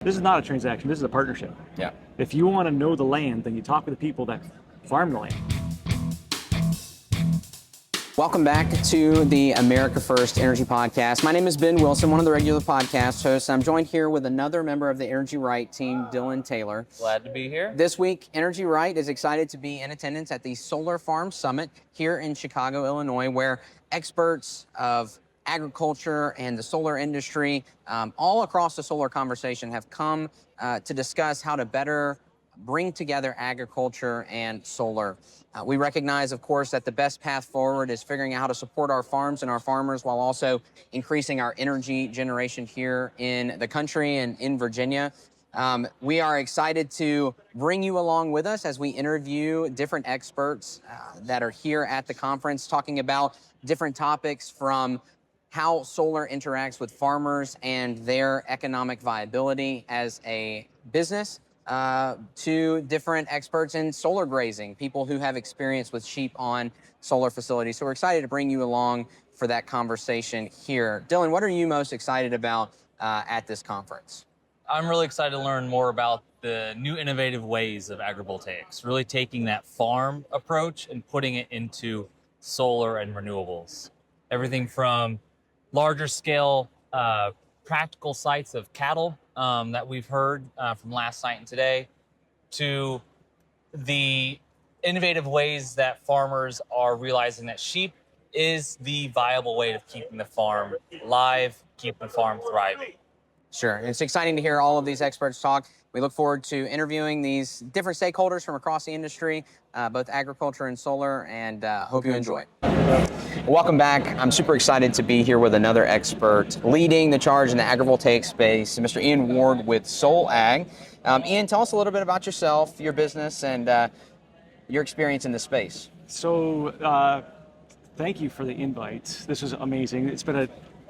This is not a transaction. This is a partnership. Yeah. If you want to know the land, then you talk with the people that farm the land. Welcome back to the America First Energy Podcast. My name is Ben Wilson, one of the regular podcast hosts. I'm joined here with another member of the Energy Right team, Dylan Taylor. Glad to be here. This week, Energy Right is excited to be in attendance at the Solar Farm Summit here in Chicago, Illinois, where experts of agriculture and the solar industry all across the solar conversation have come to discuss how to better bring together agriculture and solar. We recognize, of course, that the best path forward is figuring out how to support our farms and our farmers while also increasing our energy generation here in the country and in Virginia. We are excited to bring you along with us as we interview different experts that are here at the conference talking about different topics from how solar interacts with farmers and their economic viability as a business, to different experts in solar grazing, people who have experience with sheep on solar facilities. So we're excited to bring you along for that conversation here. Dylan, what are you most excited about at this conference? I'm really excited to learn more about the new innovative ways of agrivoltaics, really taking that farm approach and putting it into solar and renewables. Everything from larger scale practical sites of cattle that we've heard from last night and today, to the innovative ways that farmers are realizing that sheep is the viable way of keeping the farm live, keeping the farm thriving. Sure. It's exciting to hear all of these experts talk. We look forward to interviewing these different stakeholders from across the industry, both agriculture and solar, and hope you enjoy. Welcome back. I'm super excited to be here with another expert leading the charge in the agrivoltaic space, Mr. Iain Ward with Sol Ag. Iain, tell us a little bit about yourself, your business, and your experience in this space. So, thank you for the invite. This was amazing. It's been a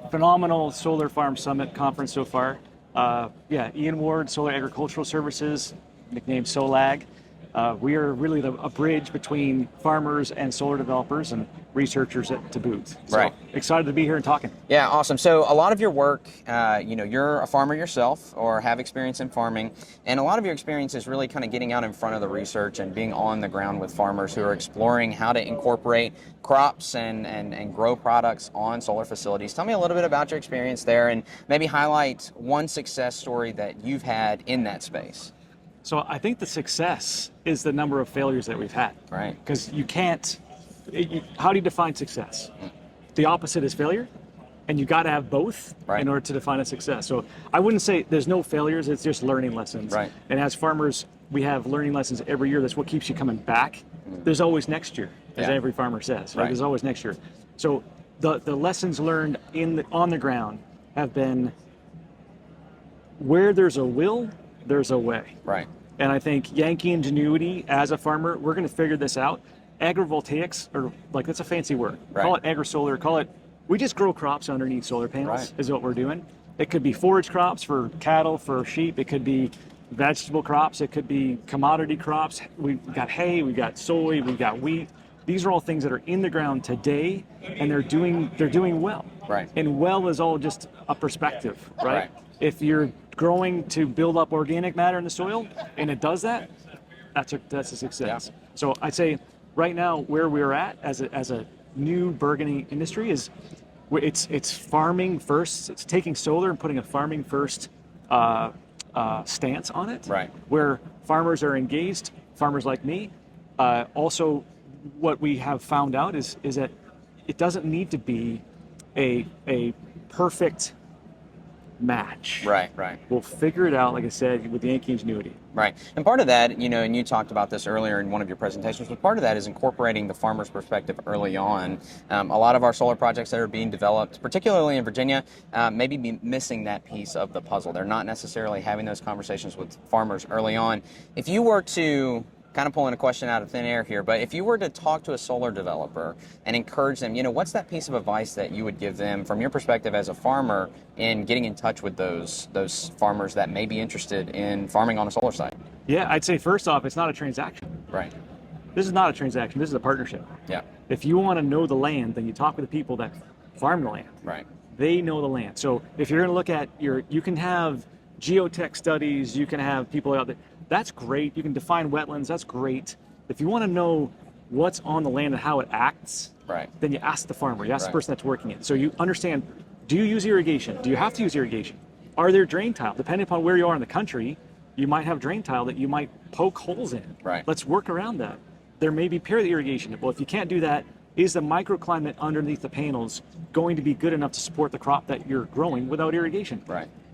phenomenal Solar Farm Summit conference so far. Iain Ward, Solar Agricultural Services, nicknamed Sol Ag. We are really a bridge between farmers and solar developers and researchers to boot. So, right. Excited to be here and talking. Yeah, awesome. So a lot of your work, you're a farmer yourself or have experience in farming, and a lot of your experience is really kind of getting out in front of the research and being on the ground with farmers who are exploring how to incorporate crops and grow products on solar facilities. Tell me a little bit about your experience there and maybe highlight one success story that you've had in that space. So I think the success is the number of failures that we've had. Right. Because you can't, how do you define success? The opposite is failure, and you got to have both in order to define a success. So I wouldn't say there's no failures, it's just learning lessons. Right. And as farmers, we have learning lessons every year. That's what keeps you coming back. There's always next year, as every farmer says. Right? There's always next year. So the lessons learned on the ground have been, where there's a will, there's a way. Right. And I think Yankee ingenuity as a farmer, we're going to figure this out. Agrivoltaics, or like, that's a fancy word. Right. Call it agri-solar, we just grow crops underneath solar panels, is what we're doing. It could be forage crops for cattle, for sheep. It could be vegetable crops. It could be commodity crops. We've got hay, we've got soy, we've got wheat. These are all things that are in the ground today, and they're doing well. Right. And well is all just a perspective, right? If you're growing to build up organic matter in the soil, and it does that, that's a success. Yeah. So I'd say right now where we're at as a new burgeoning industry is it's farming first. It's taking solar and putting a farming first stance on it. Right. Where farmers are engaged, farmers like me. Also, what we have found out is that it doesn't need to be a perfect match. Right. We'll figure it out, like I said, with Yankee ingenuity. Right. And part of that, and you talked about this earlier in one of your presentations, but part of that is incorporating the farmer's perspective early on. A lot of our solar projects that are being developed, particularly in Virginia, maybe be missing that piece of the puzzle. They're not necessarily having those conversations with farmers early on. If you were to, kind of pulling a question out of thin air here, but if you were to talk to a solar developer and encourage them, what's that piece of advice that you would give them from your perspective as a farmer in getting in touch with those farmers that may be interested in farming on a solar site? Yeah, I'd say first off, it's not a transaction. Right. This is not a transaction. This is a partnership. Yeah. If you want to know the land, then you talk with the people that farm the land. Right. They know the land. So if you're going to look at you can have geotech studies, you can have people out there. That's great. You can define wetlands. That's great. If you want to know what's on the land and how it acts, then you ask the farmer. You ask the person that's working it. So you understand, do you use irrigation? Do you have to use irrigation? Are there drain tile? Depending upon where you are in the country, you might have drain tile that you might poke holes in. Let's work around that. There may be paired irrigation. Well, if you can't do that, is the microclimate underneath the panels going to be good enough to support the crop that you're growing without irrigation?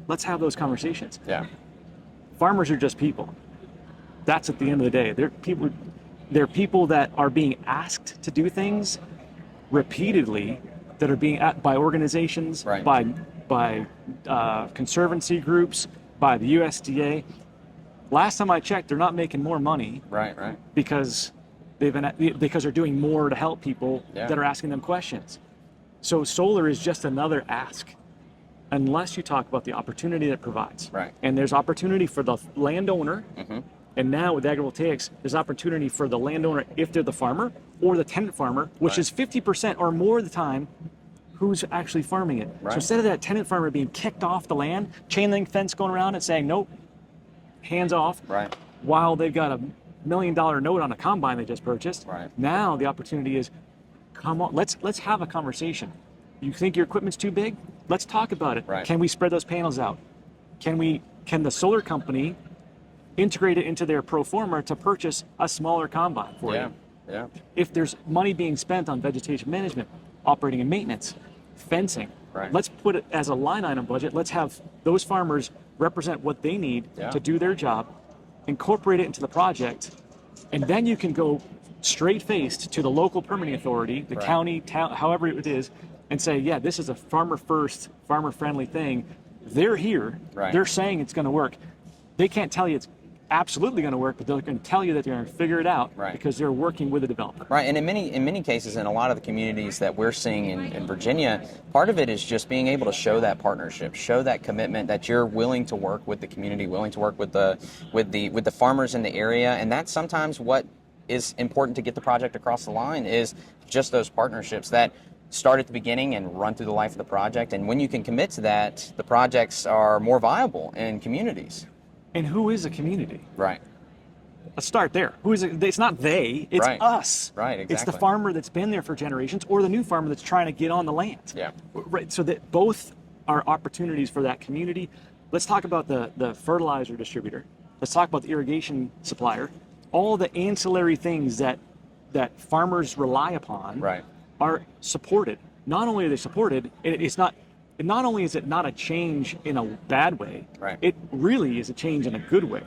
Let's have those conversations. Farmers are just people. That's at the end of the day. They're people that are being asked to do things repeatedly, that are being by organizations, by conservancy groups, by the USDA. Last time I checked, they're not making more money. Because they're doing more to help people that are asking them questions. So solar is just another ask, unless you talk about the opportunity that it provides. And there's opportunity for the landowner. And now with agrivoltaics, there's opportunity for the landowner if they're the farmer or the tenant farmer, which is 50% or more of the time who's actually farming it. So instead of that tenant farmer being kicked off the land, chain link fence going around and saying, nope, hands off, while they've got a $1 million note on a combine they just purchased. Now the opportunity is, come on, let's have a conversation. You think your equipment's too big? Let's talk about it. Can we spread those panels out? Can the solar company integrate it into their pro forma to purchase a smaller combine for you? If there's money being spent on vegetation management, operating and maintenance, fencing, let's put it as a line item budget. Let's have those farmers represent what they need to do their job, incorporate it into the project, and then you can go straight-faced to the local permitting authority, the county, town, however it is, and say, yeah, this is a farmer-first, farmer-friendly thing. They're here. They're saying it's going to work. They can't tell you it's absolutely going to work, but they're going to tell you that they're going to figure it out because they're working with a developer. And in many cases, in a lot of the communities that we're seeing in Virginia, part of it is just being able to show that partnership, show that commitment that you're willing to work with the community, willing to work with the farmers in the area, and that's sometimes what is important to get the project across the line, is just those partnerships that start at the beginning and run through the life of the project. And when you can commit to that, the projects are more viable in communities. And who is a community? Let's start there. Who is it? It's not they, it's us. Exactly. It's the farmer that's been there for generations or the new farmer that's trying to get on the land. So that both are opportunities for that community. Let's talk about the fertilizer distributor. Let's talk about the irrigation supplier. All the ancillary things that farmers rely upon are supported. Not only are they supported, not only is it not a change in a bad way, it really is a change in a good way.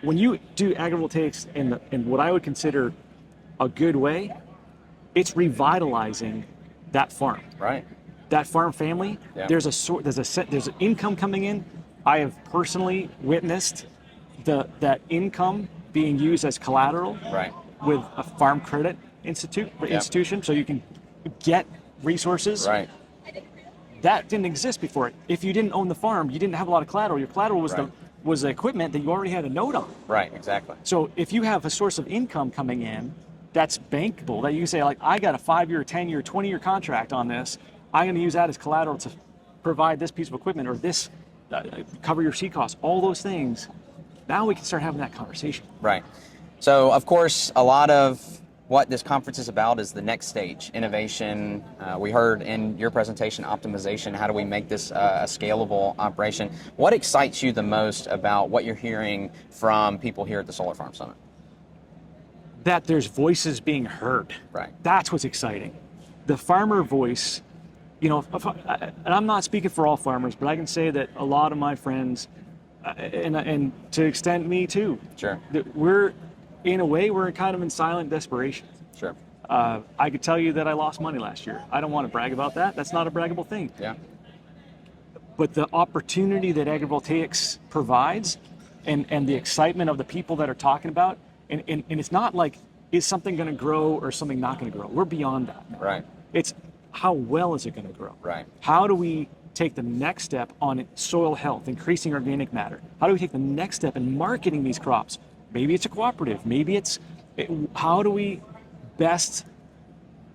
When you do agrivoltaics in what I would consider a good way, it's revitalizing that farm. That farm family. There's an income coming in. I have personally witnessed that income being used as collateral with a farm credit institution, so you can get resources. That didn't exist before. If you didn't own the farm, you didn't have a lot of collateral. Your collateral was the equipment that you already had a note on. Exactly. So if you have a source of income coming in that's bankable, that you can say, like, I got a 5-year, 10-year, 20-year contract on this, I'm going to use that as collateral to provide this piece of equipment or this, cover your seed costs, all those things. Now we can start having that conversation. So, of course, a lot of what this conference is about is the next stage, innovation. We heard in your presentation, optimization. How do we make this a scalable operation? What excites you the most about what you're hearing from people here at the Solar Farm Summit? That there's voices being heard. That's what's exciting. The farmer voice, and I'm not speaking for all farmers, but I can say that a lot of my friends, and to extend me too, that we're kind of in silent desperation. I could tell you that I lost money last year. I don't want to brag about that. That's not a braggable thing. But the opportunity that agrivoltaics provides and the excitement of the people that are talking about, and it's not like, is something going to grow or something not going to grow? We're beyond that now. It's how well is it going to grow? How do we take the next step on soil health, increasing organic matter? How do we take the next step in marketing these crops? Maybe it's a cooperative. Maybe how do we best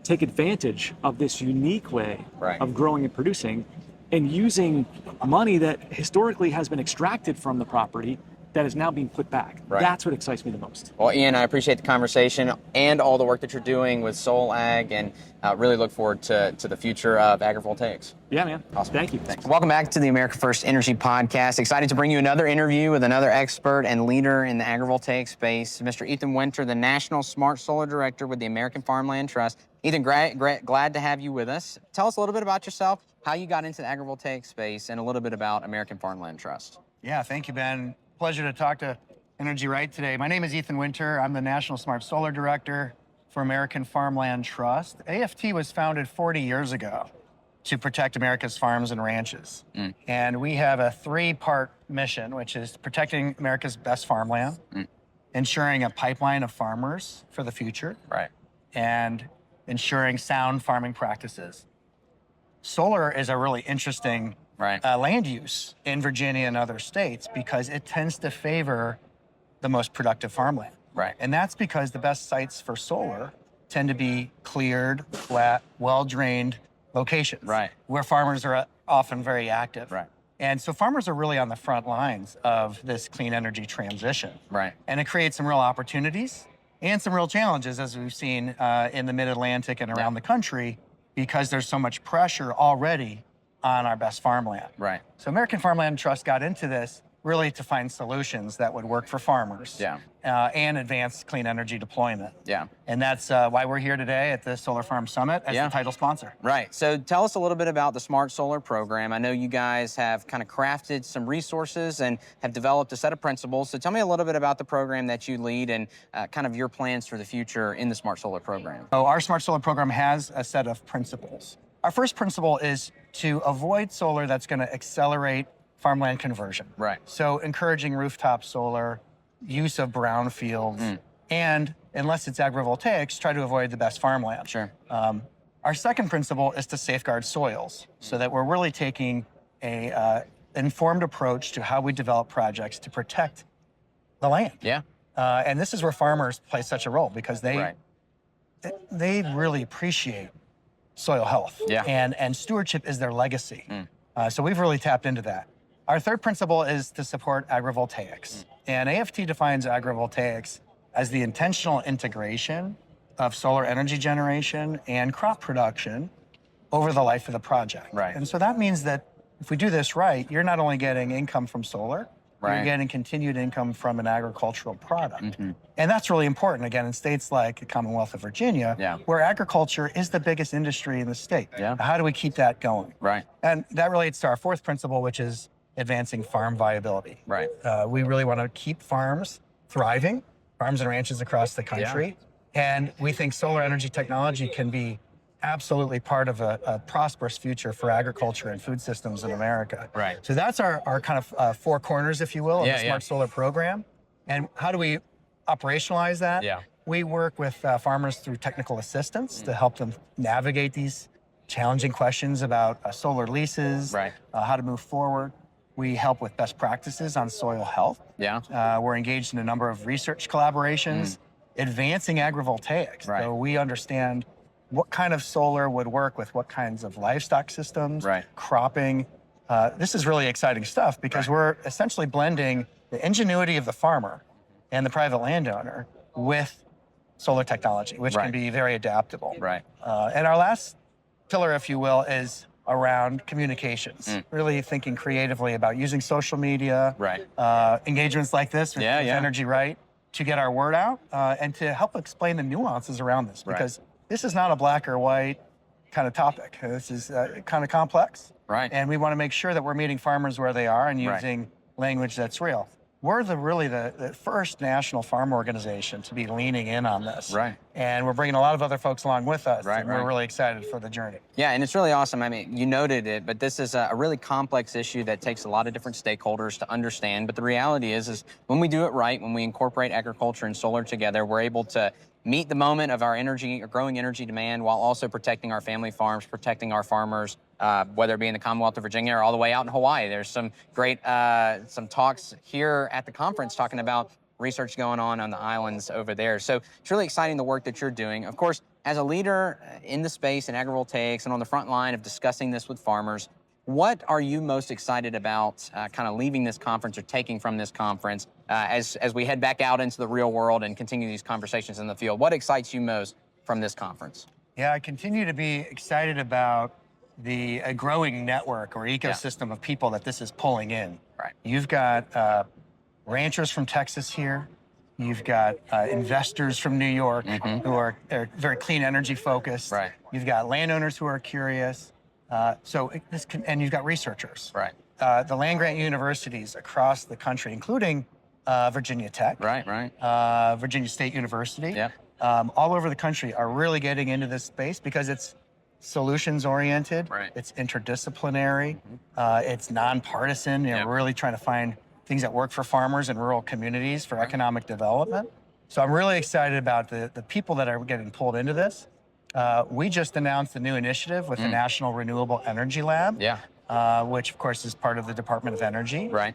take advantage of this unique way of growing and producing and using money that historically has been extracted from the property that is now being put back. Right. That's what excites me the most. Well, Iain, I appreciate the conversation and all the work that you're doing with Sol Ag, and really look forward to the future of agrivoltaics. Yeah, man. Awesome. Thank you. Thanks. Welcome back to the America First Energy Podcast. Excited to bring you another interview with another expert and leader in the agrivoltaic space, Mr. Ethan Winter, the National Smart Solar Director with the American Farmland Trust. Ethan, glad to have you with us. Tell us a little bit about yourself, how you got into the agrivoltaic space, and a little bit about American Farmland Trust. Yeah, thank you, Ben. Pleasure to talk to Energy Right today. My name is Ethan Winter. I'm the National Smart Solar Director for American Farmland Trust. AFT was founded 40 years ago to protect America's farms and ranches. And we have a 3-part mission, which is protecting America's best farmland, ensuring a pipeline of farmers for the future, Right. and ensuring sound farming practices. Solar is a really interesting Right. land use in Virginia and other states because it tends to favor the most productive farmland. Right. And that's because the best sites for solar tend to be cleared, flat, well-drained locations. Right. Where farmers are often very active. Right. And so farmers are really on the front lines of this clean energy transition. Right. And it creates some real opportunities and some real challenges, as we've seen in the Mid-Atlantic and around the country, because there's so much pressure already on our best farmland. Right. So American Farmland Trust got into this really to find solutions that would work for farmers. Yeah. And advance clean energy deployment. Yeah. And that's why we're here today at the Solar Farm Summit as the title sponsor. Right. So tell us a little bit about the Smart Solar program. I know you guys have kind of crafted some resources and have developed a set of principles. So tell me a little bit about the program that you lead and kind of your plans for the future in the Smart Solar program. So our Smart Solar program has a set of principles. Our first principle is to avoid solar that's going to accelerate farmland conversion. Right. So encouraging rooftop solar, use of brownfields, and unless it's agrivoltaics, try to avoid the best farmland. Sure. Our second principle is to safeguard soils so that we're really taking a informed approach to how we develop projects to protect the land. Yeah. And this is where farmers play such a role because they really appreciate soil health. Yeah. And stewardship is their legacy. So we've really tapped into that. Our third principle is to support agrivoltaics. And AFT defines agrivoltaics as the intentional integration of solar energy generation and crop production over the life of the project. Right. And so that means that if we do this right, you're not only getting income from solar, you're getting continued income from an agricultural product. And that's really important, again, in states like the Commonwealth of Virginia, where agriculture is the biggest industry in the state. How do we keep that going? Right. And that relates to our fourth principle, which is advancing farm viability. Right. We really want to keep farms thriving, farms and ranches across the country. And we think solar energy technology can be absolutely part of a prosperous future for agriculture and food systems in America. Right. So that's our kind of 4 corners, if you will, of the Smart Solar program. And how do we operationalize that? We work with farmers through technical assistance to help them navigate these challenging questions about solar leases, how to move forward. We help with best practices on soil health. We're engaged in a number of research collaborations, advancing agrivoltaics. So we understand what kind of solar would work with what kinds of livestock systems, cropping. This is really exciting stuff because we're essentially blending the ingenuity of the farmer and the private landowner with solar technology, which can be very adaptable. And our last pillar, if you will, is around communications, really thinking creatively about using social media, engagements like this with Energy Right to get our word out and to help explain the nuances around this because this is not a black or white kind of topic. This is kind of complex. And we want to make sure that we're meeting farmers where they are and using language that's real. We're really the first national farm organization to be leaning in on this. And we're bringing a lot of other folks along with us. And we're really excited for the journey. Yeah, and it's really awesome. I mean, you noted it, but this is a really complex issue that takes a lot of different stakeholders to understand. But the reality is when we do it right, when we incorporate agriculture and solar together, we're able to meet the moment of our growing energy demand while also protecting our family farms, protecting our farmers, whether it be in the Commonwealth of Virginia or all the way out in Hawaii. There's some great some talks here at the conference talking about research going on the islands over there. So it's really exciting the work that you're doing. Of course, as a leader in the space in agrivoltaics and on the front line of discussing this with farmers, What are you most excited about kind of leaving this conference or taking from this conference as we head back out into the real world and continue these conversations in the field? What excites you most from this conference? Yeah, I continue to be excited about the growing network or ecosystem of people that this is pulling in. Right. You've got ranchers from Texas here. You've got investors from New York who are very clean energy focused. Right. You've got landowners who are curious. And you've got researchers. Right. The land-grant universities across the country, including Virginia Tech. Right. Virginia State University. Yeah. All over the country are really getting into this space because it's solutions-oriented. Right. It's interdisciplinary. It's nonpartisan. We're really trying to find things that work for farmers in rural communities for economic development. So I'm really excited about the people that are getting pulled into this. We just announced a new initiative with the National Renewable Energy Lab, which of course is part of the Department of Energy. Right.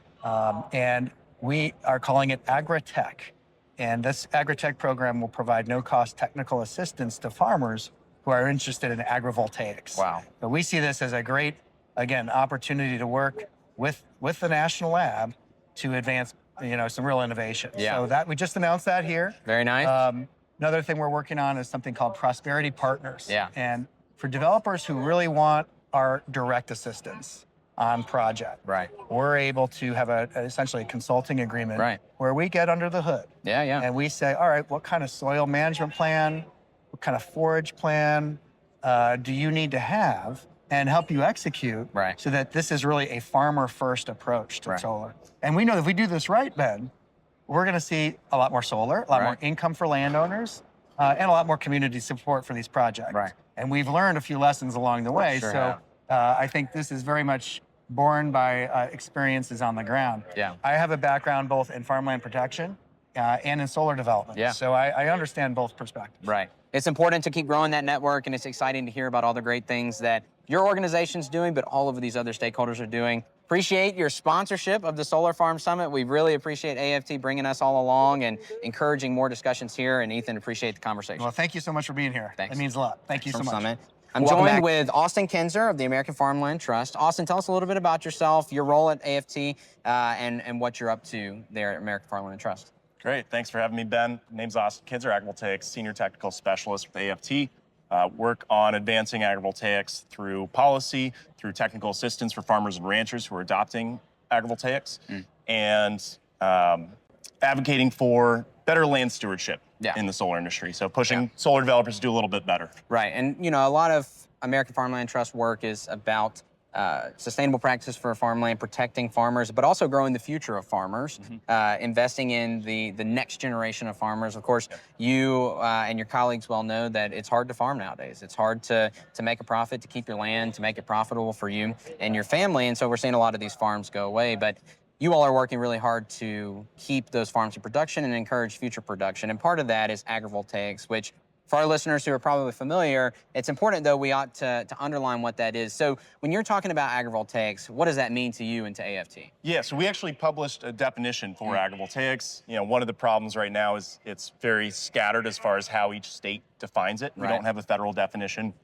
And we are calling it Agritech. And this Agritech program will provide no-cost technical assistance to farmers who are interested in agrivoltaics. Wow. But we see this as a great, again, opportunity to work with the National Lab to advance, some real innovation. Yeah. So that we just announced that here. Very nice. Another thing we're working on is something called Prosperity Partners. Yeah. And for developers who really want our direct assistance on project, Right. we're able to have essentially a consulting agreement Right. where we get under the hood. Yeah. And we say, all right, what kind of soil management plan, what kind of forage plan do you need to have, and help you execute so that this is really a farmer-first approach to solar. And we know that if we do this right, Ben, we're going to see a lot more solar, a lot more income for landowners, and a lot more community support for these projects. Right. And we've learned a few lessons along the way. Sure I think this is very much born by experiences on the ground. Yeah. I have a background both in farmland protection and in solar development. Yeah. So I understand both perspectives. Right. It's important to keep growing that network, and it's exciting to hear about all the great things that your organization's doing, but all of these other stakeholders are doing. Appreciate your sponsorship of the Solar Farm Summit. We really appreciate AFT bringing us all along and encouraging more discussions here. And Ethan, appreciate the conversation. Well, thank you so much for being here. Thanks. It means a lot. Thank you so much. Summit. I'm Welcome joined back. with Austin Kinzer of the American Farmland Trust. Austin, tell us a little bit about yourself, your role at AFT, and what you're up to there at American Farmland Trust. Great. Thanks for having me, Ben. My name's Austin Kinzer, agrivoltaics Senior Technical Specialist with AFT. Work on advancing agrivoltaics through policy, through technical assistance for farmers and ranchers who are adopting agrivoltaics, and advocating for better land stewardship in the solar industry. So pushing solar developers to do a little bit better. Right. And, a lot of American Farmland Trust work is about sustainable practices for farmland, protecting farmers, but also growing the future of farmers, investing in the next generation of farmers. Of course, you and your colleagues well know that it's hard to farm nowadays. It's hard to make a profit, to keep your land, to make it profitable for you and your family. And so we're seeing a lot of these farms go away. But you all are working really hard to keep those farms in production and encourage future production. And part of that is agrivoltaics, which for our listeners who are probably familiar, it's important, though, we ought to underline what that is. So when you're talking about agrivoltaics, what does that mean to you and to AFT? Yeah, so we actually published a definition for agrivoltaics. One of the problems right now is it's very scattered as far as how each state defines it. We don't have a federal definition.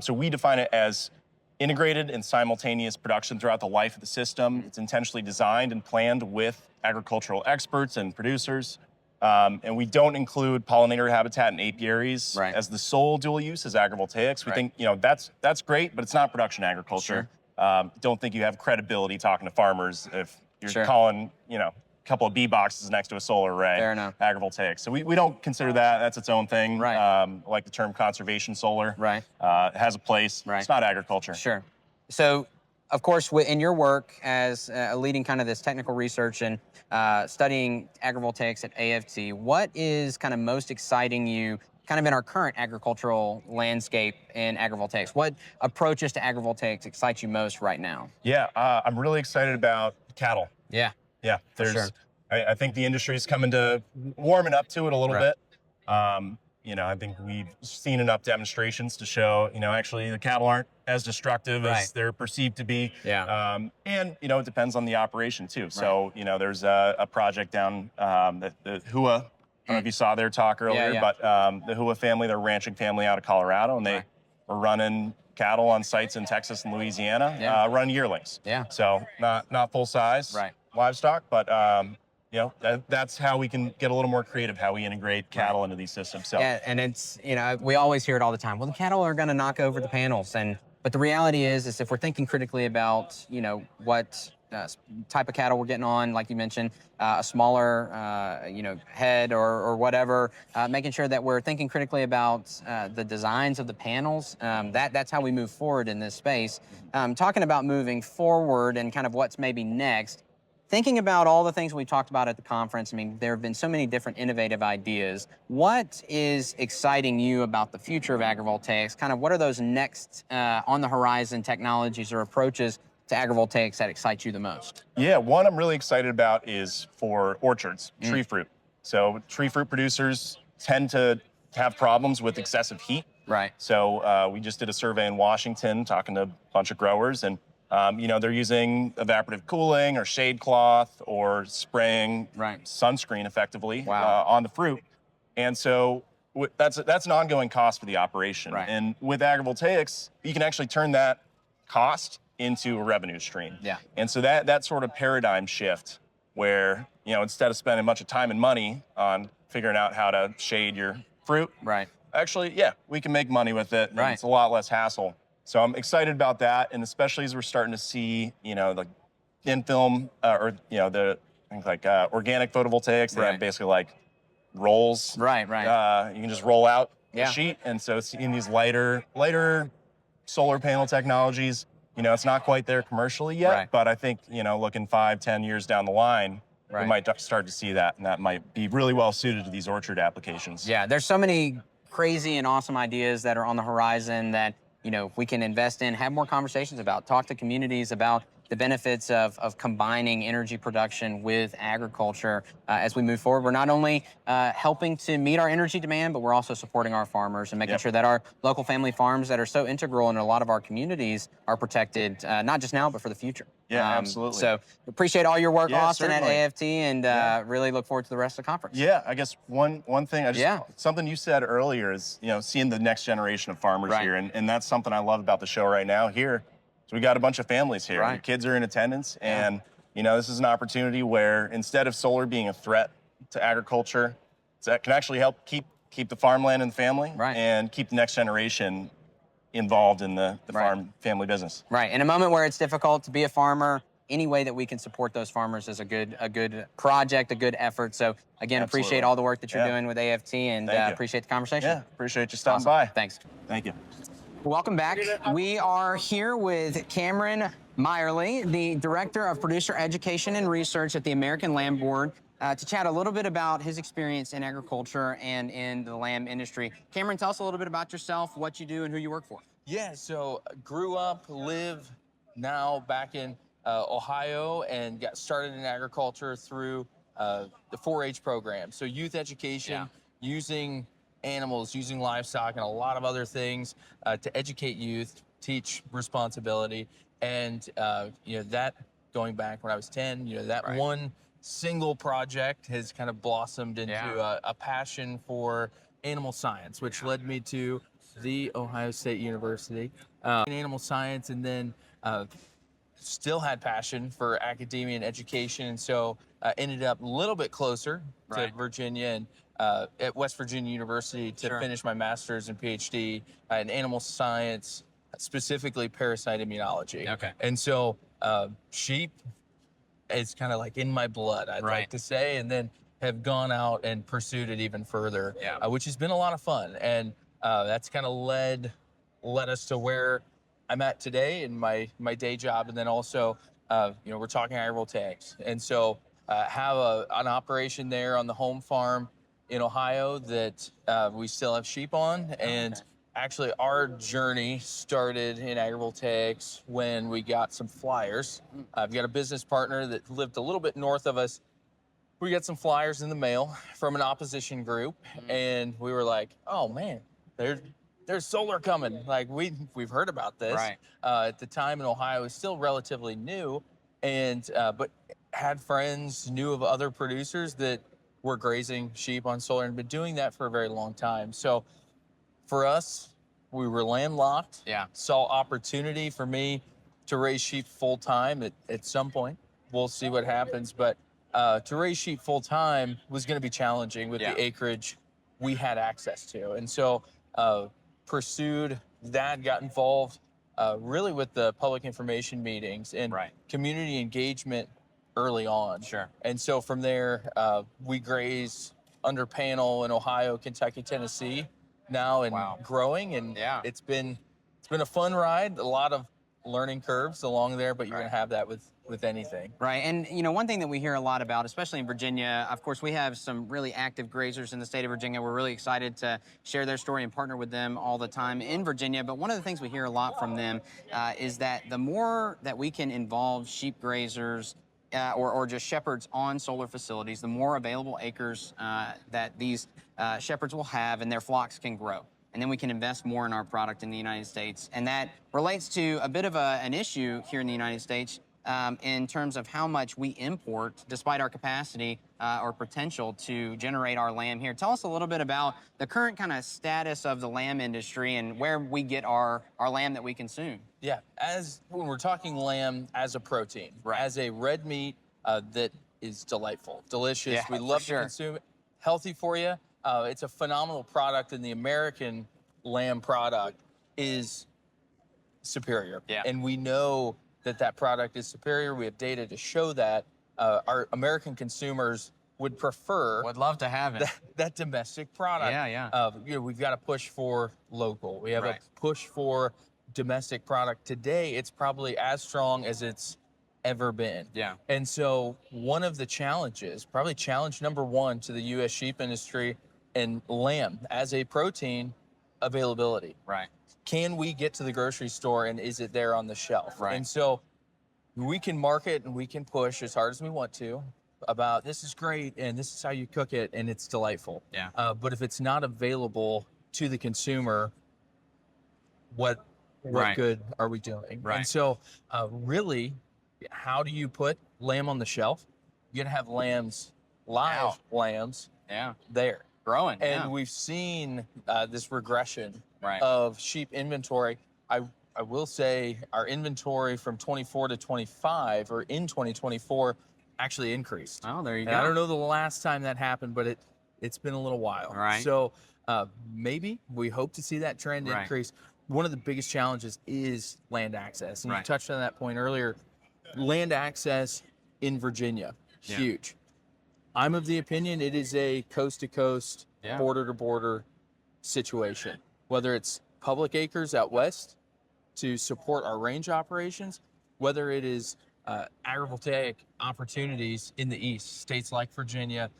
So we define it as integrated and simultaneous production throughout the life of the system. It's intentionally designed and planned with agricultural experts and producers. And we don't include pollinator habitat and apiaries as the sole dual use as agrivoltaics. We think, that's great, but it's not production agriculture. Don't think you have credibility talking to farmers if you're calling, a couple of bee boxes next to a solar array agrivoltaics. So we don't consider that. That's its own thing. Like the term conservation solar. It has a place. It's not agriculture. Sure. So, of course, in your work as leading kind of this technical research and studying agrivoltaics at AFT, what is kind of most exciting you kind of in our current agricultural landscape in agrivoltaics? What approaches to agrivoltaics excite you most right now? Yeah, I'm really excited about cattle. Yeah. Yeah, I think the industry is coming to warming up to it a little bit. I think we've seen enough demonstrations to show, actually the cattle aren't as destructive as they're perceived to be. And, it depends on the operation too. So, there's a project down the Hua, I don't know if you saw their talk earlier, but the Hua family, they're a ranching family out of Colorado, and they we're running cattle on sites in Texas and Louisiana, running yearlings. Yeah. So not full size livestock, but that's how we can get a little more creative, how we integrate cattle into these systems. So yeah, and it's, we always hear it all the time. Well, the cattle are going to knock over the panels, but the reality is if we're thinking critically about, what type of cattle we're getting on, like you mentioned, a smaller, head or whatever, making sure that we're thinking critically about the designs of the panels. That's how we move forward in this space. Talking about moving forward and kind of what's maybe next, thinking about all the things we talked about at the conference, I mean, there have been so many different innovative ideas. What is exciting you about the future of agrivoltaics? Kind of what are those next on the horizon technologies or approaches to agrivoltaics that excite you the most? Yeah, one I'm really excited about is for orchards, tree fruit. So tree fruit producers tend to have problems with excessive heat. Right. So we just did a survey in Washington talking to a bunch of growers, and they're using evaporative cooling or shade cloth or spraying sunscreen effectively on the fruit. And so that's an ongoing cost for the operation. Right. And with agrivoltaics, you can actually turn that cost into a revenue stream. Yeah. And so that sort of paradigm shift where, instead of spending a bunch of time and money on figuring out how to shade your fruit, actually, we can make money with it. And it's a lot less hassle. So I'm excited about that, and especially as we're starting to see, the thin film organic photovoltaics. They have basically like rolls. Right. You can just roll out the sheet, and so seeing these lighter solar panel technologies, it's not quite there commercially yet, but I think looking 5-10 years down the line, we might start to see that, and that might be really well suited to these orchard applications. Yeah, there's so many crazy and awesome ideas that are on the horizon that we can invest in, have more conversations about, talk to communities about the benefits of combining energy production with agriculture as we move forward. We're not only helping to meet our energy demand, but we're also supporting our farmers and making sure that our local family farms that are so integral in a lot of our communities are protected, not just now, but for the future. Yeah, absolutely. So appreciate all your work, Austin, certainly. at AFT, and really look forward to the rest of the conference. Yeah, I guess one thing, something you said earlier is, seeing the next generation of farmers here, and that's something I love about the show right now here. So we got a bunch of families here. The kids are in attendance, and this is an opportunity where instead of solar being a threat to agriculture, it can actually help keep the farmland in the family and keep the next generation involved in the farm family business. Right. In a moment where it's difficult to be a farmer, any way that we can support those farmers is a good project, a good effort. So again, appreciate all the work that you're doing with AFT, and appreciate the conversation. Yeah, appreciate you stopping by. Thanks. Thank you. Welcome back. We are here with Camren Maierle, the Director of Producer Education and Research at the American Lamb Board, to chat a little bit about his experience in agriculture and in the lamb industry. Camren, tell us a little bit about yourself, what you do, and who you work for. Yeah, so grew up, live now back in Ohio, and got started in agriculture through the 4-H program. So youth education, using animals, using livestock, and a lot of other things to educate youth, teach responsibility, and that going back when I was 10, that one single project has kind of blossomed into a passion for animal science, which led me to the Ohio State University in animal science, and then still had passion for academia and education, and so ended up a little bit closer to Virginia and at West Virginia University to finish my master's and PhD in animal science, specifically parasite immunology. Okay. And so sheep is kind of like in my blood, I'd like to say, and then have gone out and pursued it even further, which has been a lot of fun. And that's kind of led us to where I'm at today in my day job, and then also, we're talking agrivoltaics. And so have an operation there on the home farm in Ohio that we still have sheep on. And actually our journey started in agrivoltaics when we got some flyers. I've got a business partner that lived a little bit north of us. We got some flyers in the mail from an opposition group, and we were like, oh man, there's solar coming. Like we've heard about this. At the time in Ohio, it was still relatively new, and but had friends, knew of other producers that were grazing sheep on solar and been doing that for a very long time. So for us, we were landlocked. Yeah. Saw opportunity for me to raise sheep full time at some point. We'll see what happens, but to raise sheep full time was going to be challenging with the acreage we had access to, and so pursued that. Got involved really with the public information meetings and community engagement early on. Sure. And so from there, we graze under panel in Ohio, Kentucky, Tennessee now, and growing. And it's been a fun ride. A lot of learning curves along there, but you're gonna have that with anything. Right, and you know, one thing that we hear a lot about, especially in Virginia, of course, we have some really active grazers in the state of Virginia. We're really excited to share their story and partner with them all the time in Virginia. But one of the things we hear a lot from them is that the more that we can involve sheep grazers or just shepherds on solar facilities, the more available acres that these shepherds will have and their flocks can grow. And then we can invest more in our product in the United States. And that relates to a bit of an issue here in the United States in terms of how much we import, despite our capacity or potential to generate our lamb here. Tell us a little bit about the current kind of status of the lamb industry and where we get our lamb that we consume. Yeah, when we're talking lamb as a protein, as a red meat that is delightful, delicious. Yeah, we love for sure. to consume it, healthy for you. It's a phenomenal product, and the American lamb product is superior. Yeah. And we know that product is superior. We have data to show that. Our American consumers would prefer... Would love to have it. That domestic product. Yeah. You know, we've got to push for local. We have a push for domestic product. Today, it's probably as strong as it's ever been. Yeah. And so one of the challenges, probably challenge number one to the U.S. sheep industry and lamb as a protein, availability. Right. Can we get to the grocery store and is it there on the shelf? Right. And so we can market and we can push as hard as we want to about this is great and this is how you cook it and it's delightful. Yeah. But if it's not available to the consumer, what good are we doing? Right. And so really, how do you put lamb on the shelf? You gotta have lambs, live lambs there. Growing. And we've seen this regression of sheep inventory. I will say our inventory from 24 to 25 or in 2024 actually increased. Oh, there you And go. I don't know the last time that happened, but it's been a little while. Right. So maybe we hope to see that trend increase. One of the biggest challenges is land access. And you touched on that point earlier. Land access in Virginia, huge. I'm of the opinion it is a coast-to-coast, border-to-border situation. Whether it's public acres out west to support our range operations, whether it is agrivoltaic opportunities in the east, states like Virginia,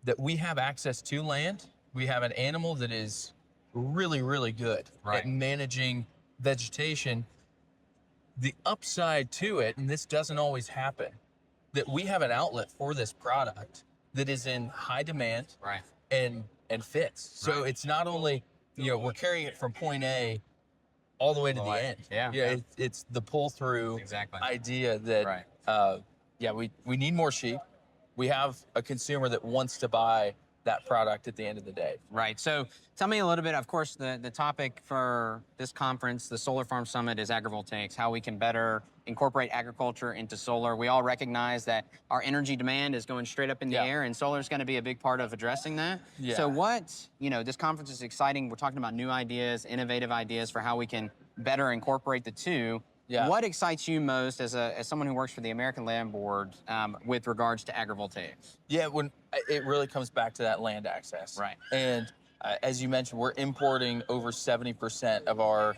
that we have access to land. We have an animal that is really, really good at managing vegetation. The upside to it, and this doesn't always happen, that we have an outlet for this product that is in high demand and fits. So it's not only, we're carrying it from point A all the way to the end. It's the pull-through idea that, we need more sheep. We have a consumer that wants to buy that product at the end of the day. Right. So tell me a little bit, of course, the topic for this conference, the Solar Farm Summit, is agrivoltaics, how we can better incorporate agriculture into solar. We all recognize that our energy demand is going straight up in the air, and solar is going to be a big part of addressing that. Yeah. So this conference is exciting. We're talking about new ideas, innovative ideas for how we can better incorporate the two. Yeah. What excites you most as someone who works for the American Land Board with regards to agrivoltaics? Yeah, when it really comes back to that land access. Right. And as you mentioned, we're importing over 70% of our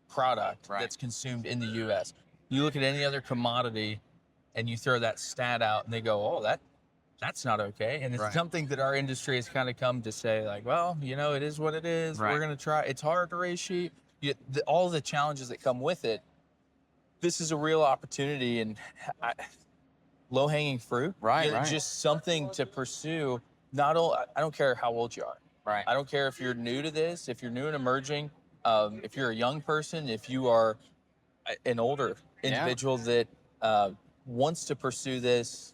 product that's consumed in the U.S. You look at any other commodity and you throw that stat out and they go, oh, that's not okay. And it's something that our industry has kind of come to say, like, well, it is what it is. We're going to try. It's hard to raise sheep. All the challenges that come with it. This is a real opportunity and low-hanging fruit. Just something to pursue. I don't care how old you are. I don't care if you're new to this, if you're new and emerging, if you're a young person, if you are an older individual that wants to pursue this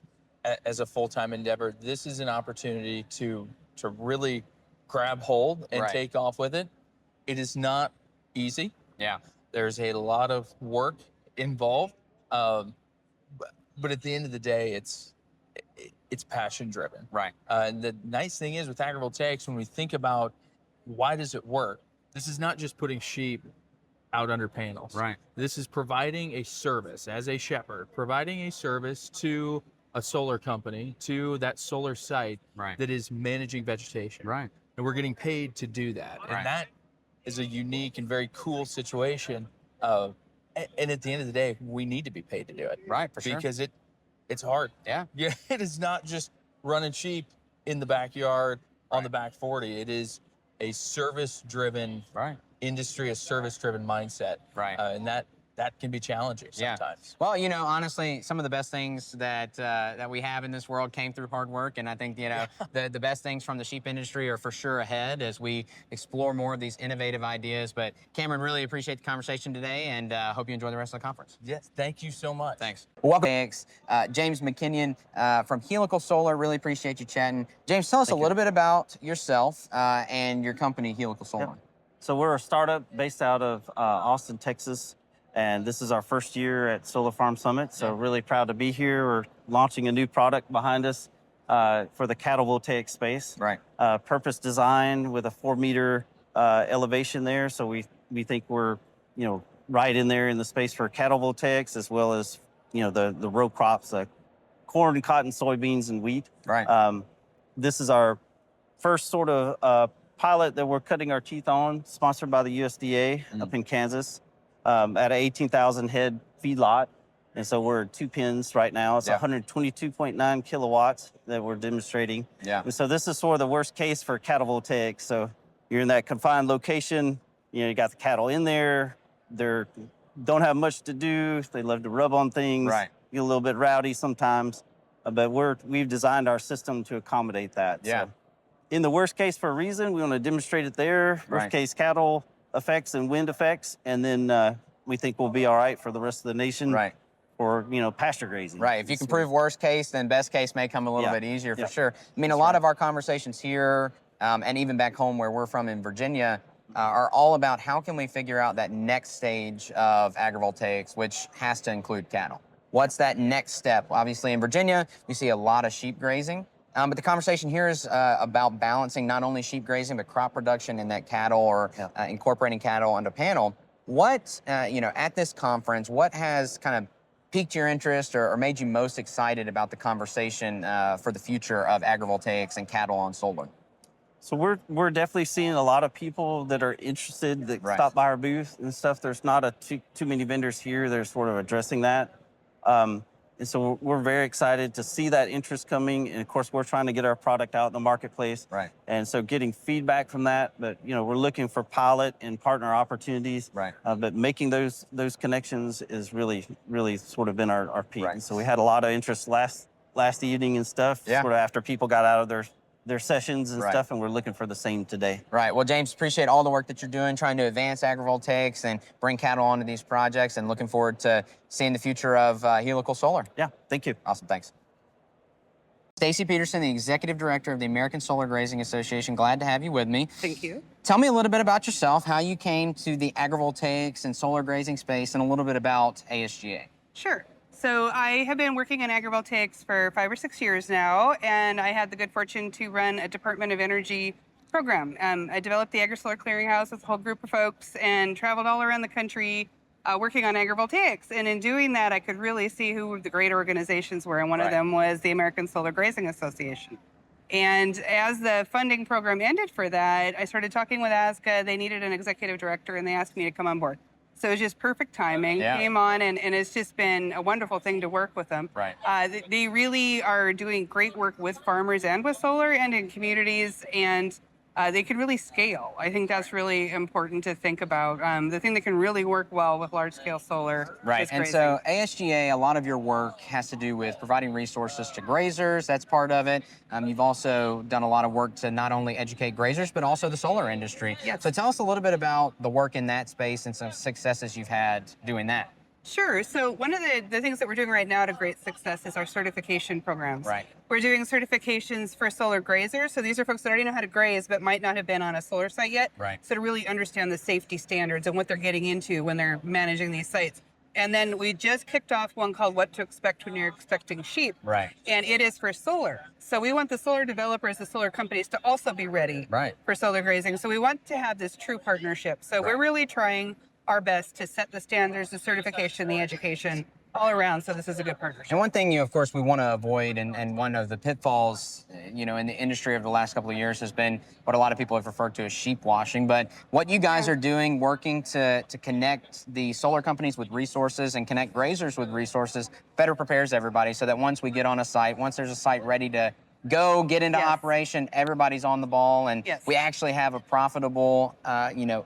as a full-time endeavor. This is an opportunity to really grab hold and take off with it. It is not easy. Yeah. There's a lot of work involved, but at the end of the day, it's passion driven. Right. And the nice thing is with agrivoltaics, when we think about why does it work, this is not just putting sheep out under panels. Right. This is providing a service as a shepherd, providing a service to a solar company, to that solar site that is managing vegetation. Right. And we're getting paid to do that. Right. And that is a unique and very cool situation. And at the end of the day, we need to be paid to do it. Right, for sure. Because it's hard. Yeah. Yeah. It is not just running sheep in the backyard on the back 40. It is a service-driven industry, a service-driven mindset. Right. And that can be challenging sometimes. Well, you know, honestly, some of the best things that we have in this world came through hard work, and I think, you know, the best things from the sheep industry are for sure ahead as we explore more of these innovative ideas. But Camren, really appreciate the conversation today, and hope you enjoy the rest of the conference. Yes, thank you so much. Thanks. Welcome, James McKinon from Helical Solar. Really appreciate you chatting. James, tell us a little bit about yourself and your company, Helical Solar. Yep. So we're a startup based out of Austin, Texas. And this is our first year at Solar Farm Summit, so really proud to be here. We're launching a new product behind us for the cattle voltaic space. Right. Purpose designed with a 4-meter elevation there, so we think we're, you know, right in there in the space for cattle voltaics, as well as, you know, the row crops like corn, cotton, soybeans, and wheat. Right. This is our first sort of pilot that we're cutting our teeth on, sponsored by the USDA up in Kansas. At an 18,000 head feedlot. And so we're at 2 pens right now. It's 122.9 kilowatts that we're demonstrating. Yeah. And so this is sort of the worst case for cattle voltaics. So you're in that confined location, you know, you got the cattle in there, they don't have much to do, they love to rub on things, get a little bit rowdy sometimes. But we've designed our system to accommodate that. Yeah. So in the worst case for a reason, we want to demonstrate it there. Worst case cattle effects and wind effects, and then we think we'll be all right for the rest of the nation. Right. Or, you know, pasture grazing. Right. If you can prove worst case, then best case may come a little bit easier for sure. I mean, a lot of our conversations here, and even back home where we're from in Virginia, are all about how can we figure out that next stage of agrivoltaics, which has to include cattle. What's that next step? Obviously, in Virginia, we see a lot of sheep grazing. But the conversation here is about balancing not only sheep grazing, but crop production in that cattle or incorporating cattle onto panel. What, you know, at this conference, what has kind of piqued your interest or made you most excited about the conversation for the future of agrivoltaics and cattle on solar? So we're definitely seeing a lot of people that are interested that stop by our booth and stuff. There's not too many vendors here that are sort of addressing that. And so we're very excited to see that interest coming. And of course, we're trying to get our product out in the marketplace. Right. And so getting feedback from that, but you know, we're looking for pilot and partner opportunities. Right. But making those connections is really sort of been our peak. Right. And so we had a lot of interest last evening and stuff. Yeah. Sort of after people got out of their sessions and stuff, and we're looking for the same today. Right. Well, James, appreciate all the work that you're doing, trying to advance agrivoltaics and bring cattle onto these projects, and looking forward to seeing the future of Helical Solar. Yeah, thank you. Awesome, thanks. Stacie Peterson, the Executive Director of the American Solar Grazing Association. Glad to have you with me. Thank you. Tell me a little bit about yourself, how you came to the agrivoltaics and solar grazing space, and a little bit about ASGA. Sure. So I have been working in agrivoltaics for 5 or 6 years now, and I had the good fortune to run a Department of Energy program. I developed the AgriSolar Clearinghouse with a whole group of folks and traveled all around the country working on agrivoltaics. And in doing that, I could really see who the great organizations were, and one of them was the American Solar Grazing Association. And as the funding program ended for that, I started talking with ASGA. They needed an executive director, and they asked me to come on board. So it was just perfect timing. Came on, and it's just been a wonderful thing to work with them. Right. They really are doing great work with farmers and with solar and in communities, and they can really scale. I think that's really important to think about. The thing that can really work well with large-scale solar is And grazing. so ASGA, a lot of your work has to do with providing resources to grazers. That's part of it. You've also done a lot of work to not only educate grazers, but also the solar industry. Yes. So tell us a little bit about the work in that space and some successes you've had doing that. Sure. So one of the things that we're doing right now to great success is our certification programs. Right. We're doing certifications for solar grazers. So these are folks that already know how to graze, but might not have been on a solar site yet. Right. So to really understand the safety standards and what they're getting into when they're managing these sites. And then we just kicked off one called What to Expect When You're Expecting Sheep. Right. And it is for solar. So we want the solar developers, the solar companies to also be ready Right. for solar grazing. So we want to have this true partnership. So we're really trying our best to set the standards, the certification, the education all around. So this is a good partnership. And one thing, of course, we want to avoid, and one of the pitfalls, in the industry over the last couple of years has been what a lot of people have referred to as sheep washing. But what you guys are doing, working to connect the solar companies with resources and connect grazers with resources, better prepares everybody so that once we get on a site, once there's a site ready to go get into operation, everybody's on the ball, and we actually have a profitable,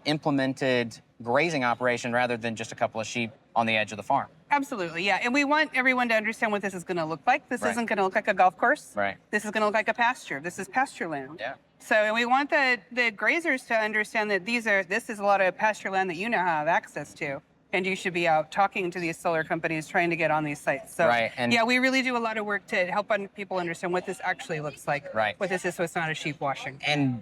implemented grazing operation rather than just a couple of sheep on the edge of the farm. Absolutely, yeah. And we want everyone to understand what this is going to look like. This isn't going to look like a golf course. Right. This is going to look like a pasture. This is pasture land. Yeah. So, and we want the grazers to understand that this is a lot of pasture land that you now have access to. And you should be out talking to these solar companies trying to get on these sites. So, and we really do a lot of work to help people understand what this actually looks like. What this is, so it's not a sheep washing. And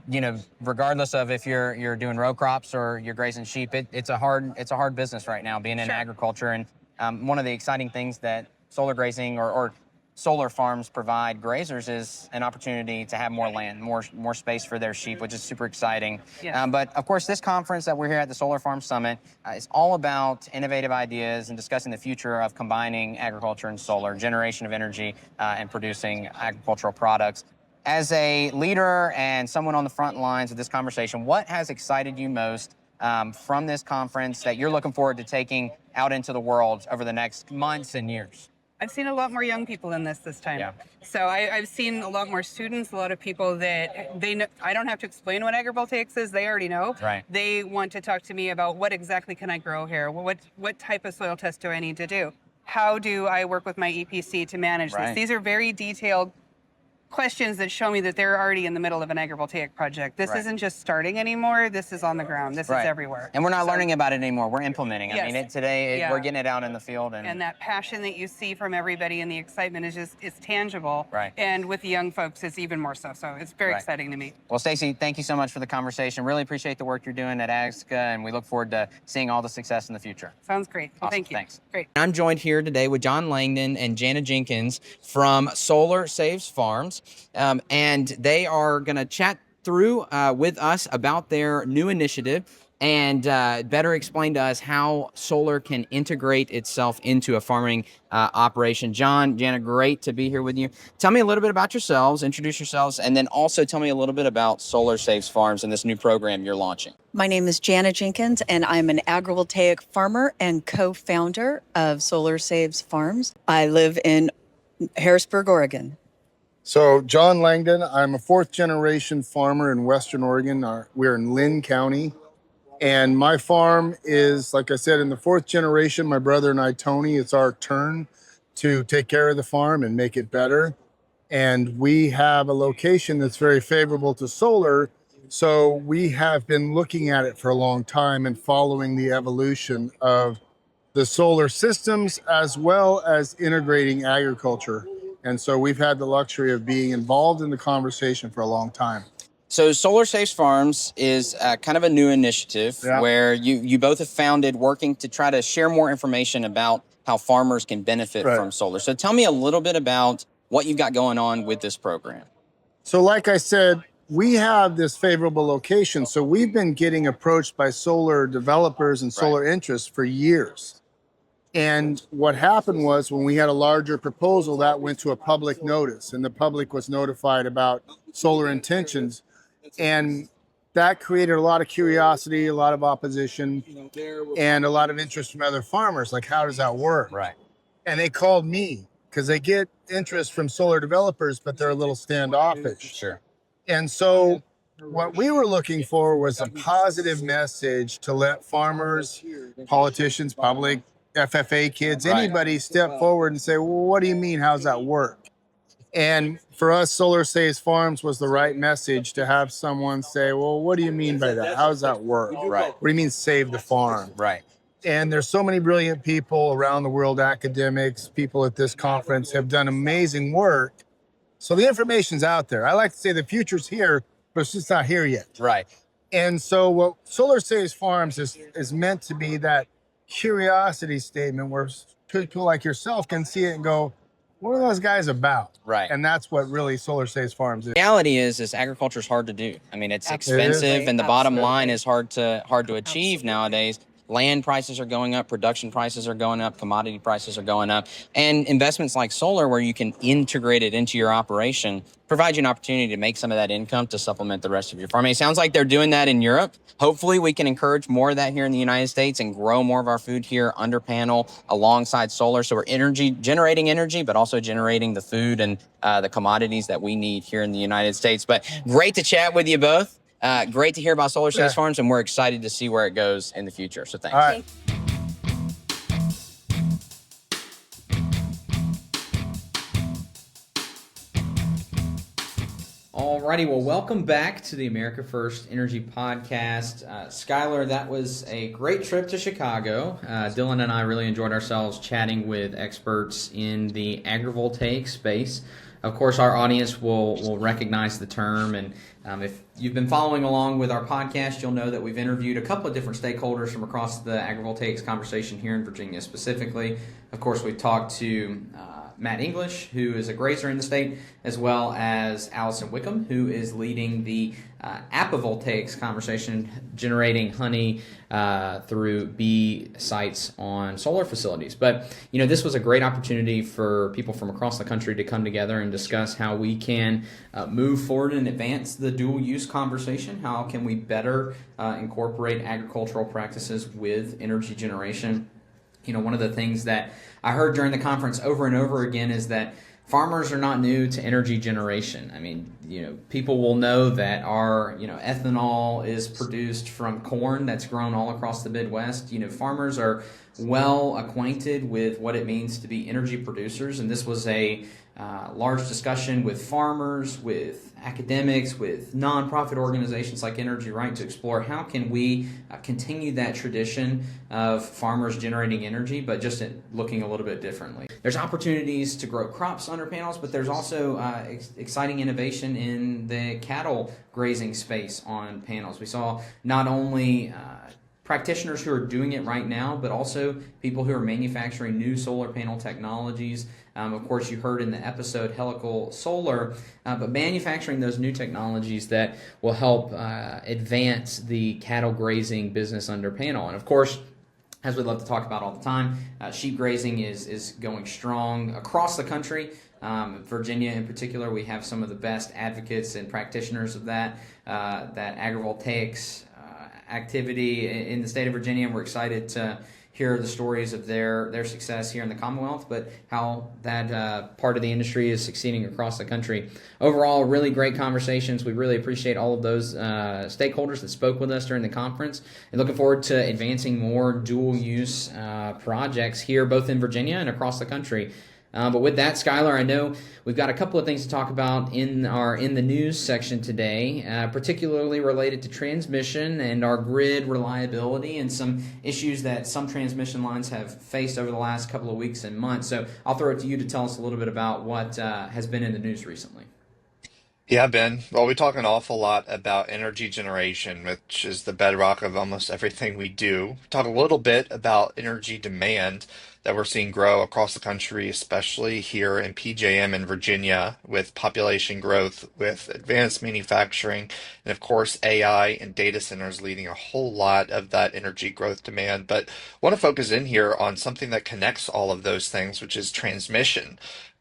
regardless of if you're doing row crops or you're grazing sheep, it's a hard business right now being in agriculture. And one of the exciting things that solar grazing or solar farms provide grazers is an opportunity to have more land, more space for their sheep, which is super exciting. But of course, this conference that we're here at the Solar Farm Summit is all about innovative ideas and discussing the future of combining agriculture and solar, generation of energy, and producing agricultural products. As a leader and someone on the front lines of this conversation, what has excited you most from this conference that you're looking forward to taking out into the world over the next months and years? I've seen a lot more young people in this time. Yeah. So I've seen a lot more students, a lot of people that they know, I don't have to explain what agrivoltaics is, they already know. Right. They want to talk to me about what exactly can I grow here? What type of soil test do I need to do? How do I work with my EPC to manage this? These are very detailed questions that show me that they're already in the middle of an agrivoltaic project. This isn't just starting anymore. This is on the ground. This is everywhere. And we're not learning about it anymore. We're implementing it. I mean, we're getting it out in the field. And that passion that you see from everybody and the excitement it's tangible. Right. And with the young folks, it's even more so. So it's very exciting to me. Well, Stacie, thank you so much for the conversation. Really appreciate the work you're doing at AGSCA, and we look forward to seeing all the success in the future. Sounds great. Well, awesome. Thank you. Thanks. Great. I'm joined here today with John Langdon and Jana Jenkins from Solar Saves Farms. And they are going to chat through with us about their new initiative and better explain to us how solar can integrate itself into a farming operation. John, Jana, great to be here with you. Tell me a little bit about yourselves, introduce yourselves, and then also tell me a little bit about Solar Saves Farms and this new program you're launching. My name is Jana Jenkins, and I'm an agrivoltaic farmer and co-founder of Solar Saves Farms. I live in Harrisburg, Oregon. So, John Langdon, I'm a fourth generation farmer in Western Oregon. We're in Lynn County. And my farm is, like I said, in the fourth generation. My brother and I, Tony, it's our turn to take care of the farm and make it better. And we have a location that's very favorable to solar. So we have been looking at it for a long time and following the evolution of the solar systems as well as integrating agriculture. And so we've had the luxury of being involved in the conversation for a long time. So Solar Saves Farms is kind of a new initiative where you both have founded working to try to share more information about how farmers can benefit from solar. So tell me a little bit about what you've got going on with this program. So like I said, we have this favorable location. So we've been getting approached by solar developers and solar interests for years. And what happened was when we had a larger proposal, that went to a public notice and the public was notified about solar intentions. And that created a lot of curiosity, a lot of opposition, and a lot of interest from other farmers. Like, how does that work? Right. And they called me because they get interest from solar developers, but they're a little standoffish. Sure. And so what we were looking for was a positive message to let farmers, politicians, public, FFA kids, anybody step forward and say, well, what do you mean? How's that work? And for us, Solar Saves Farms was the right message to have someone say, well, what do you mean by that? How does that work? Right. What do you mean save the farm? Right. And there's so many brilliant people around the world, academics, people at this conference have done amazing work. So the information's out there. I like to say the future's here, but it's just not here yet. Right. And so what Solar Saves Farms is meant to be that curiosity statement where people like yourself can see it and go, what are those guys about? Right. And that's what really Solar Saves Farms is. The reality is agriculture is hard to do. I mean, it's expensive, and the bottom line is hard to achieve nowadays. Land prices are going up, production prices are going up, commodity prices are going up, and investments like solar, where you can integrate it into your operation, provide you an opportunity to make some of that income to supplement the rest of your farming. It sounds like they're doing that in Europe. Hopefully we can encourage more of that here in the United States and grow more of our food here under panel alongside solar. So we're generating energy, but also generating the food and the commodities that we need here in the United States. But great to chat with you both. Great to hear about Solar Saves Farms, and we're excited to see where it goes in the future. So thanks. All right. Alrighty, well, welcome back to the America First Energy Podcast. Skyler, that was a great trip to Chicago. Dylan and I really enjoyed ourselves chatting with experts in the agrivoltaic space. Of course, our audience will recognize the term, and if you've been following along with our podcast, you'll know that we've interviewed a couple of different stakeholders from across the agrivoltaics conversation here in Virginia specifically. Of course, we talked to Matt English, who is a grazer in the state, as well as Allison Wickham, who is leading the apivoltaics conversation, generating honey through bee sites on solar facilities. But, you know, this was a great opportunity for people from across the country to come together and discuss how we can move forward and advance the dual use conversation. How can we better incorporate agricultural practices with energy generation? You know, one of the things that I heard during the conference over and over again is that farmers are not new to energy generation. I mean, you know, people will know that our, you know, ethanol is produced from corn that's grown all across the Midwest. You know, farmers are well acquainted with what it means to be energy producers, and this was a large discussion with farmers, with academics, with nonprofit organizations like Energy Right to explore how can we continue that tradition of farmers generating energy, but just looking a little bit differently. There's opportunities to grow crops under panels, but there's also exciting innovation in the cattle grazing space on panels. We saw not only practitioners who are doing it right now, but also people who are manufacturing new solar panel technologies. Of course, you heard in the episode Helical Solar, but manufacturing those new technologies that will help advance the cattle grazing business under panel. And of course, as we love to talk about all the time, sheep grazing is going strong across the country. Virginia in particular, we have some of the best advocates and practitioners of that agrivoltaics activity in the state of Virginia, and we're excited to hear the stories of their success here in the Commonwealth, but how that part of the industry is succeeding across the country. Overall, really great conversations. We really appreciate all of those stakeholders that spoke with us during the conference, and looking forward to advancing more dual-use projects here, both in Virginia and across the country. But with that, Skyler, I know we've got a couple of things to talk about in the news section today, particularly related to transmission and our grid reliability and some issues that some transmission lines have faced over the last couple of weeks and months. So I'll throw it to you to tell us a little bit about what has been in the news recently. Yeah, Ben. Well, we talk an awful lot about energy generation, which is the bedrock of almost everything we do. We talk a little bit about energy demand that we're seeing grow across the country, especially here in PJM and Virginia, with population growth, with advanced manufacturing, and of course, AI and data centers leading a whole lot of that energy growth demand. But I want to focus in here on something that connects all of those things, which is transmission.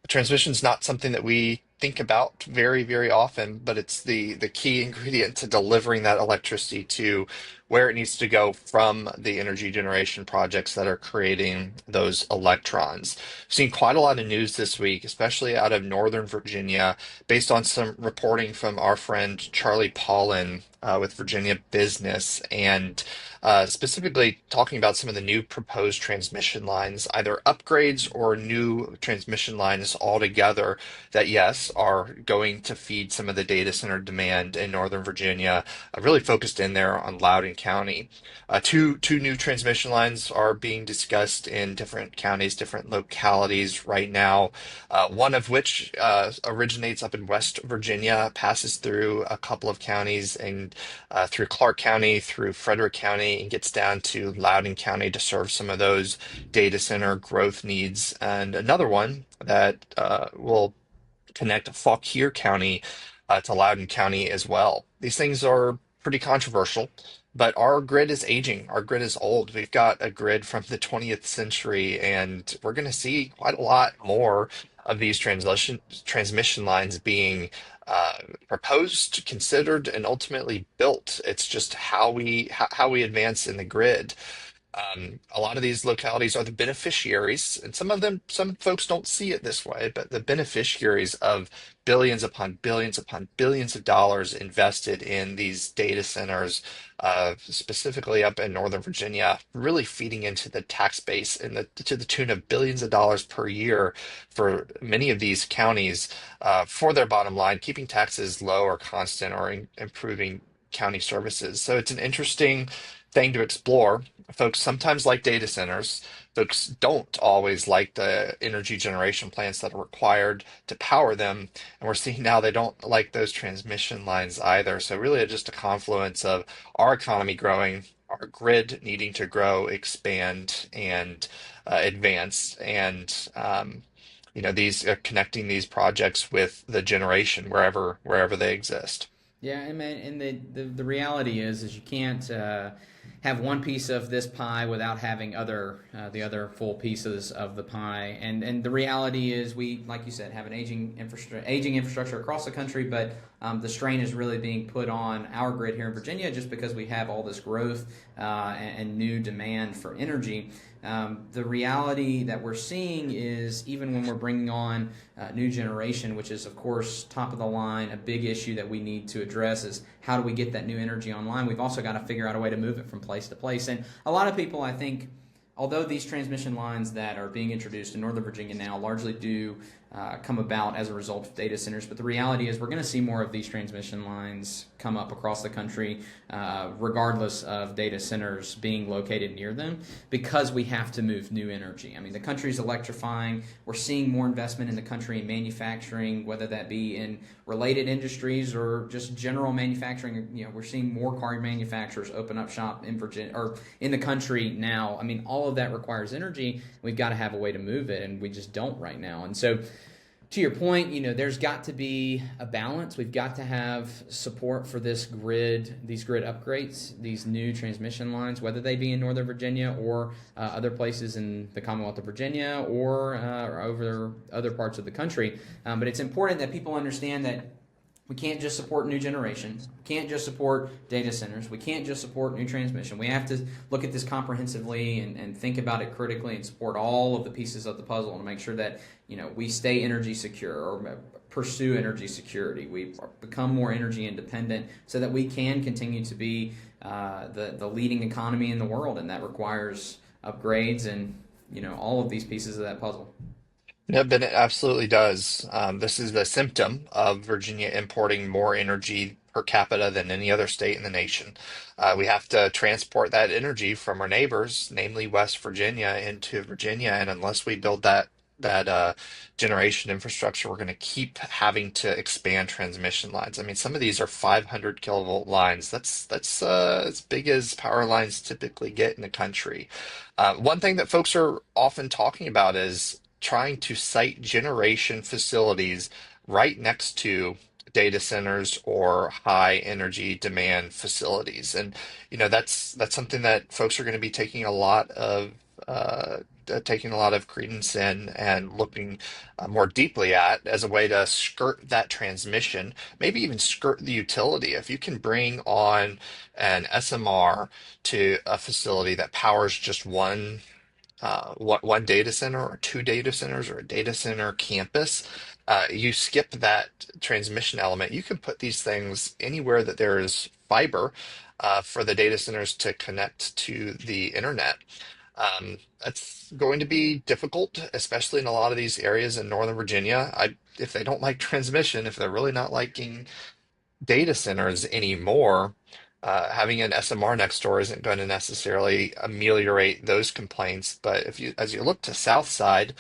Transmission is not something that we think about very, very often, but it's the key ingredient to delivering that electricity to where it needs to go from the energy generation projects that are creating those electrons. I've seen quite a lot of news this week, especially out of Northern Virginia, based on some reporting from our friend Charlie Paulin with Virginia Business, and specifically talking about some of the new proposed transmission lines, either upgrades or new transmission lines altogether that, yes, are going to feed some of the data center demand in Northern Virginia, really focused in there on Loudoun Loudoun County. Two new transmission lines are being discussed in different counties, different localities right now. One of which originates up in West Virginia, passes through a couple of counties and through Clark County, through Frederick County, and gets down to Loudoun County to serve some of those data center growth needs. And another one that will connect Fauquier County to Loudoun County as well. These things are pretty controversial, but our grid is aging. Our grid is old. We've got a grid from the 20th century, and we're going to see quite a lot more of these transmission lines being proposed, considered, and ultimately built. It's just how we advance in the grid. A lot of these localities are the beneficiaries, and some folks don't see it this way, but the beneficiaries of billions upon billions upon billions of dollars invested in these data centers, specifically up in Northern Virginia, really feeding into the tax base to the tune of billions of dollars per year for many of these counties for their bottom line, keeping taxes low or constant or improving county services. So it's an interesting thing to explore. Folks sometimes like data centers. Folks don't always like the energy generation plants that are required to power them. And we're seeing now they don't like those transmission lines either. So really just a confluence of our economy growing, our grid needing to grow, expand, and advance. And these connecting these projects with the generation wherever they exist. Yeah, and the reality is you can't have one piece of this pie without having the other full pieces of the pie. And the reality is we, like you said, have an aging infrastructure across the country, but the strain is really being put on our grid here in Virginia just because we have all this growth and new demand for energy. The reality that we're seeing is even when we're bringing on new generation, which is of course top of the line, a big issue that we need to address is how do we get that new energy online? We've also got to figure out a way to move it from place to place. And a lot of people, I think, although these transmission lines that are being introduced in Northern Virginia now largely do come about as a result of data centers, but the reality is we're going to see more of these transmission lines come up across the country regardless of data centers being located near them because we have to move new energy. I mean, the country's electrifying. We're seeing more investment in the country in manufacturing, whether that be in related industries or just general manufacturing. We're seeing more car manufacturers open up shop in Virginia or in the country now. I mean, all of that requires energy. We've got to have a way to move it, and we just don't right now. And so, to your point, there's got to be a balance. We've got to have support for these grid upgrades, these new transmission lines, whether they be in Northern Virginia or other places in the Commonwealth of Virginia or over other parts of the country. But it's important that people understand that we can't just support new generation. We can't just support data centers. We can't just support new transmission. We have to look at this comprehensively and think about it critically and support all of the pieces of the puzzle to make sure that we stay energy secure or pursue energy security. We become more energy independent so that we can continue to be the leading economy in the world, and that requires upgrades and all of these pieces of that puzzle. Yeah, but it absolutely does. This is the symptom of Virginia importing more energy per capita than any other state in the nation. We have to transport that energy from our neighbors, namely West Virginia, into Virginia, and unless we build that generation infrastructure, we're going to keep having to expand transmission lines. I mean, some of these are 500 kilovolt lines. That's as big as power lines typically get in the country. One thing that folks are often talking about is trying to site generation facilities right next to data centers or high energy demand facilities. And that's something that folks are going to be taking a lot of credence in and looking more deeply at as a way to skirt that transmission, maybe even skirt the utility. If you can bring on an SMR to a facility that powers just one data center or two data centers or a data center campus, you skip that transmission element. You can put these things anywhere that there is fiber for the data centers to connect to the internet. That's going to be difficult, especially in a lot of these areas in Northern Virginia. If they don't like transmission, if they're really not liking data centers anymore, Having an SMR next door isn't going to necessarily ameliorate those complaints. But as you look to South Side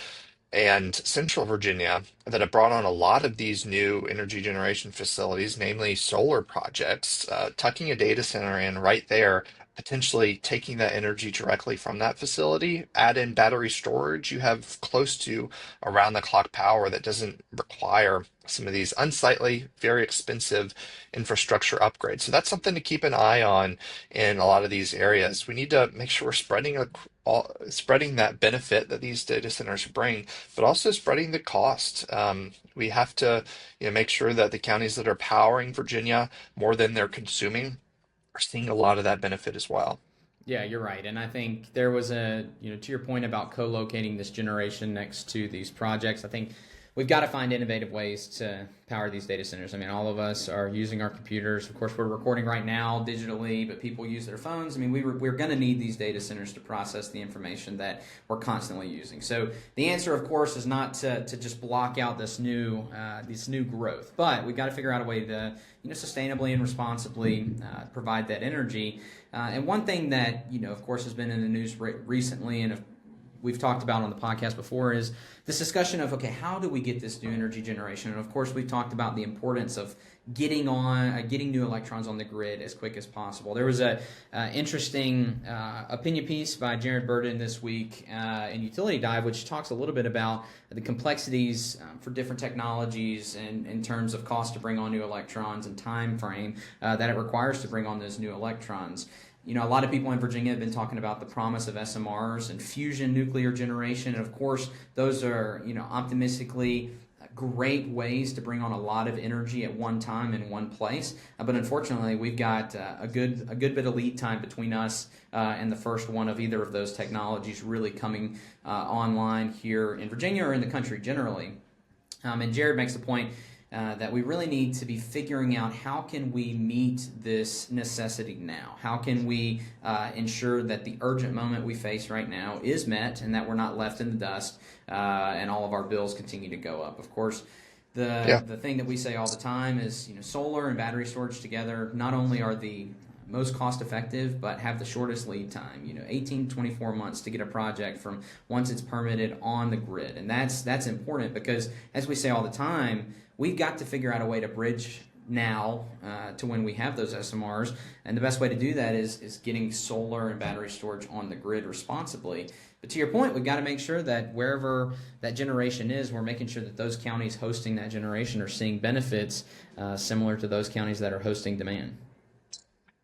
and Central Virginia, that have brought on a lot of these new energy generation facilities, namely solar projects, tucking a data center in right there, potentially taking that energy directly from that facility, add in battery storage, you have close to around the clock power that doesn't require some of these unsightly, very expensive infrastructure upgrades. So that's something to keep an eye on in a lot of these areas. We need to make sure we're spreading that benefit that these data centers bring, but also spreading the cost. We have to, make sure that the counties that are powering Virginia more than they're consuming are seeing a lot of that benefit as well. Yeah, you're right. And I think there was to your point about co-locating this generation next to these projects, I think we've got to find innovative ways to power these data centers. I mean, all of us are using our computers. Of course, we're recording right now digitally, but people use their phones. I mean, we're going to need these data centers to process the information that we're constantly using. So the answer, of course, is not to just block out this new growth, but we've got to figure out a way to sustainably and responsibly provide that energy. And one thing that of course, has been in the news recently, and we've talked about on the podcast before, is this discussion of, okay, how do we get this new energy generation? And of course, we've talked about the importance of getting new electrons on the grid as quick as possible. There was a interesting opinion piece by Jared Burden this week in Utility Dive, which talks a little bit about the complexities for different technologies and in terms of cost to bring on new electrons and time frame that it requires to bring on those new electrons. A lot of people in Virginia have been talking about the promise of SMRs and fusion nuclear generation. And of course, those are, optimistically great ways to bring on a lot of energy at one time in one place. But unfortunately, we've got a good bit of lead time between us and the first one of either of those technologies really coming online here in Virginia or in the country generally. And Jared makes the point that we really need to be figuring out how can we meet this necessity now? How can we ensure that the urgent moment we face right now is met and that we're not left in the dust and all of our bills continue to go up? Of course, the thing that we say all the time is, solar and battery storage together not only are the most cost effective, but have the shortest lead time, 18 to 24 months to get a project from once it's permitted on the grid. And that's important because, as we say all the time, we've got to figure out a way to bridge now to when we have those SMRs. And the best way to do that is getting solar and battery storage on the grid responsibly. But to your point, we've got to make sure that wherever that generation is, we're making sure that those counties hosting that generation are seeing benefits similar to those counties that are hosting demand.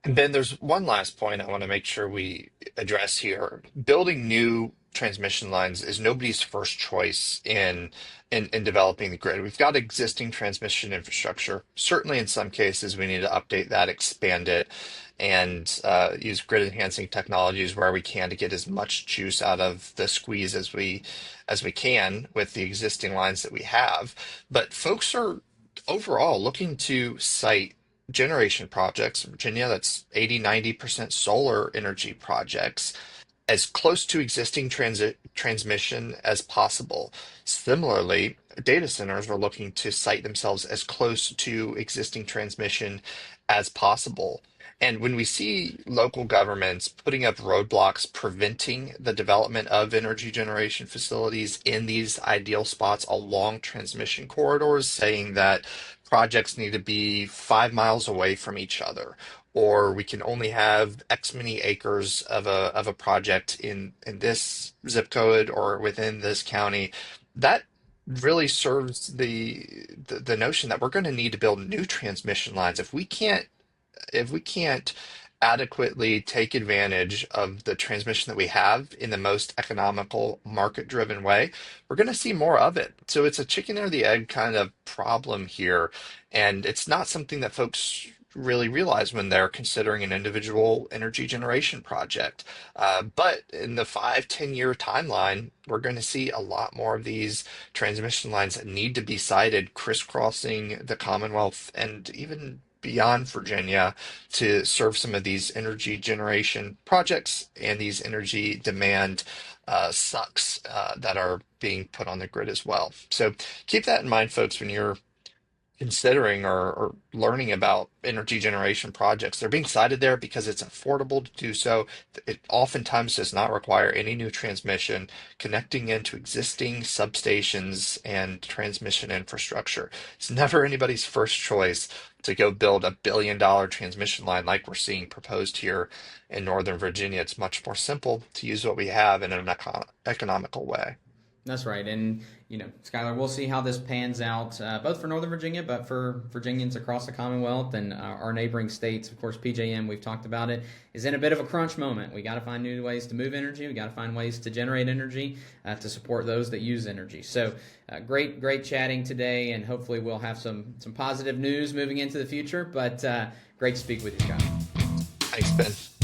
And Ben, there's one last point I want to make sure we address here. Building new transmission lines is nobody's first choice in developing the grid. We've got existing transmission infrastructure. Certainly, in some cases, we need to update that, expand it, and use grid enhancing technologies where we can to get as much juice out of the squeeze as we can with the existing lines that we have. But folks are overall looking to site generation projects in Virginia, that's 80-90% solar energy projects, as close to existing transmission as possible. Similarly, data centers are looking to site themselves as close to existing transmission as possible. And when we see local governments putting up roadblocks preventing the development of energy generation facilities in these ideal spots along transmission corridors, saying that projects need to be 5 miles away from each other, or we can only have X many acres of a project in this zip code or within this county, that really serves the notion that we're going to need to build new transmission lines. If we can't adequately take advantage of the transmission that we have in the most economical, market-driven way, we're going to see more of it. So it's a chicken or the egg kind of problem here, and it's not something that folks really realize when they're considering an individual energy generation project. But in the 5-10 year timeline, we're going to see a lot more of these transmission lines that need to be sited crisscrossing the Commonwealth and even beyond Virginia to serve some of these energy generation projects and these energy demand sucks that are being put on the grid as well. So keep that in mind, folks, when you're considering or learning about energy generation projects. They're being cited there because it's affordable to do so. It oftentimes does not require any new transmission, connecting into existing substations and transmission infrastructure. It's never anybody's first choice to go build a billion-dollar transmission line like we're seeing proposed here in Northern Virginia. It's much more simple to use what we have in an economical way. That's right. And, Skyler, we'll see how this pans out, both for Northern Virginia, but for Virginians across the Commonwealth and our neighboring states. Of course, PJM, we've talked about it, is in a bit of a crunch moment. We got to find new ways to move energy. We got to find ways to generate energy to support those that use energy. So great chatting today, and hopefully we'll have some positive news moving into the future. But great to speak with you, Skyler. Thanks, Ben.